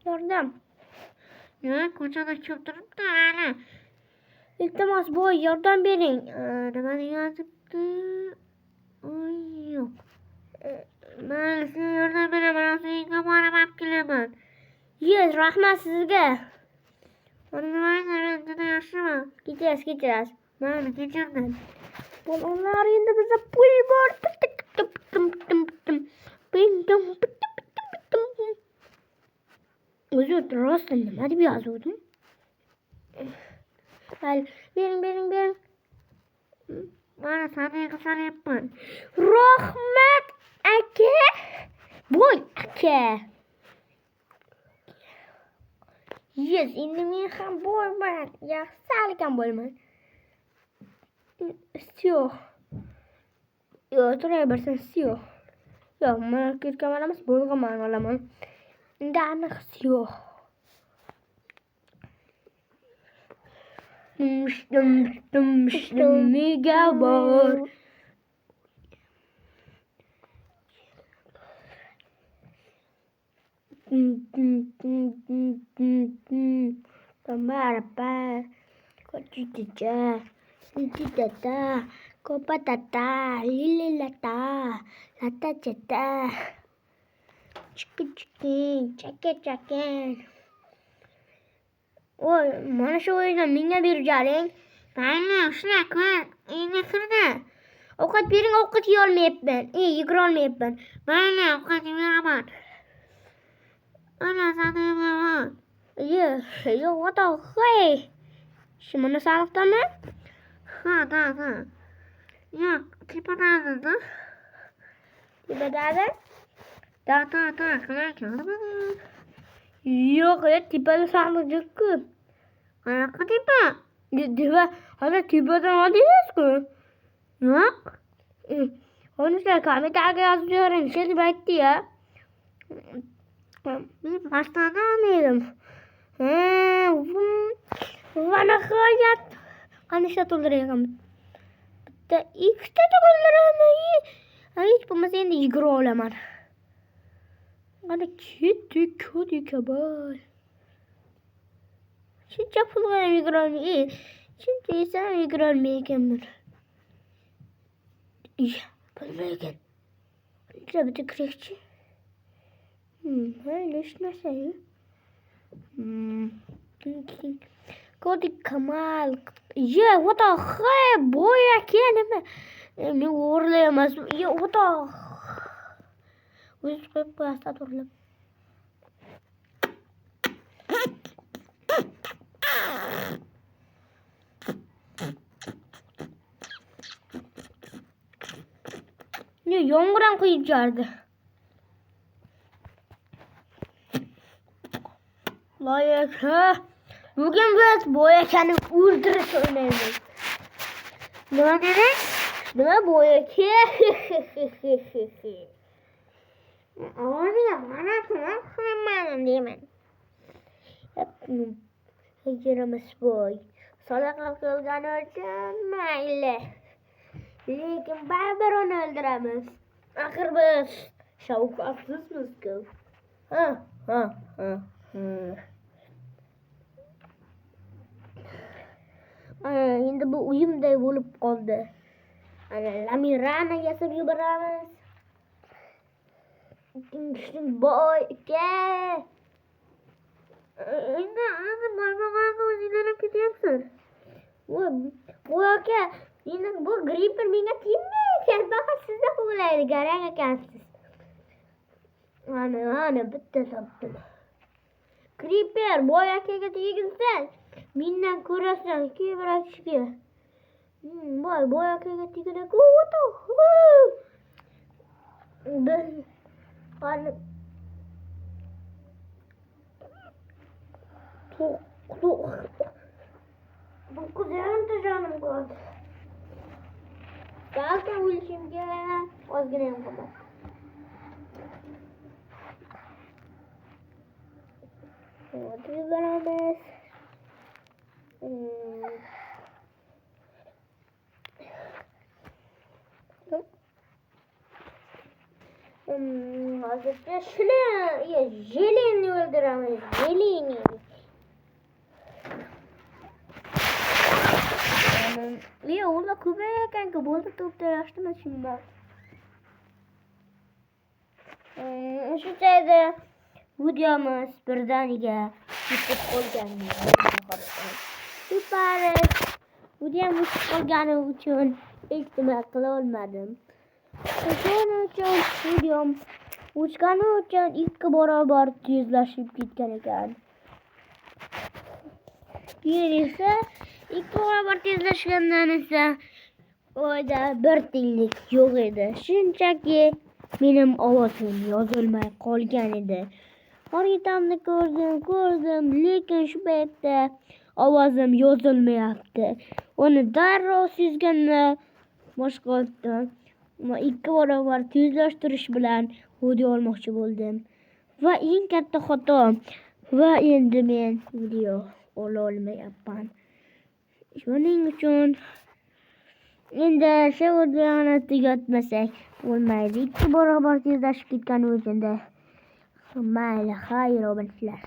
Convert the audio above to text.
Yardım. Ya kocaman çöptürüp de öyle. İltimas boy yardım verin. Ben yazıktı. Ay yok. Ben size yardım veremem. Sizi kaparamam kilemen. Yes, rahmet sizge. Onu ben de yaşamam. Gideceğiz. Ben geçirdim. Onlar şimdi bize pul var. Özür dilerim. Hadi bir yazıyordum. Gel. Benim. Bana sana kısar yapın. Rahmet ake. Boy ake. Yes, ini mi ham boy man. Ya salikan boy man. Sio. Yo, turaya bersen sio. Yo, mana kir kamera mas boy kamera laman. Nda anak sio. Mega boy. Tamarapa, kocita, tita, kopatata, lililata, lata ceta, chicken, chicken. Oy, mana şu oyuna minge bir jareng. Ben şuna koy. İğne kırdı. Okat biring okat yolmayıp ben. İyi yıkırolmayıp ben. Ben o kadar yaramam. Ana sana yaramam. Yo, what the hey? Şimdi sağlıkta mı? Ha da. Yok tipi nerede? Tipe daha Da. Kadar kaldı. yok ya tipe sağlıcık ki. Ayaklı tipi. Tipe, hadi tipeden hadi yazgı. Yok. Onun için kahve tağı yazıyorum. Şimdi bitti ya. Bir pastane alayım. Bana hayat. Hani şatılır kamu. Da ilk de kullanır ama hiç bu masayı yıkır olamaz. Hadi kedi kabal. Şimdi yapılır yıkır olmuyor. Şimdi insan yıkır olmuyor kemer. Ya, bilmeyken. Tabii de krekçi. Öyle işte şey. Kodi Kamal. Ya, what the hell? Boy, I can't even. Mi uğurlayamaz. Ya, what the. Uyuz pasta turlam. Ne yonguran koyucardı. Layık ha. Bugün biz boyakanı uğurduruz önemli. Ne demek? Ne boyaki? Oraya bana kullanmadım değil mi? Hıcırımız boy. Sana kalkıldan öldürmeyle. Lakin berber onu öldüremez. Akır biz. Şavukatsız mısın? Ha. Şimdi bu uyum da bulup kaldı. Lamirana yasır yubaramız. Şimdi boy ke. Şimdi ağzı parmaklarla uzilerek gidiyorsun. Bu ke. Yine bu gripper minga timmi. Sen bakın sizde kugulaydı. Garanga kensiz. Ana bitti saptım. Creeper boya ke getirdin. Minna kurasın ki bırak çıkıyor. Boya ke getirdin. Kutu. Ben Hani bu kuzenim de canım kaldı. Gel de uluşum gel. Özgürüm kadar. Hadi beraber. hozircha shuni jeleni o'ldiramiz. Jeleni. Ular ko'paygan ekan-ku, bo'ldi to'p tarashdimi shunda. O'sha joyda videomiz birdaniga yetib qolgandi. Super. Videom yetib qolgani uchun hech nima qila olmadim. Shuning uchun videom o'chgani uchun 2 barobar tezlashib ketgan ekan. Keyin esa 2 barobar tezlashgandan esa oyda bir tiyinlik yo'q edi. Shunchaki mening ovozim yozilmay qolgan edi. Xaritamni ko'rdim, lekin shu paytda ovozim yozilmayapti. Uni darrov sezganda boshqa otdim. 2 barobar tezlashtirish bilan video olmoqchi bo'ldim. Va eng katta xato. Va endi men video ola olmayapman. Shuning uchun endi shu videoni tugatmasak bo'lmaydi. 2 barobar tezlashib ketgani uchun mayli, xayr obunachilar.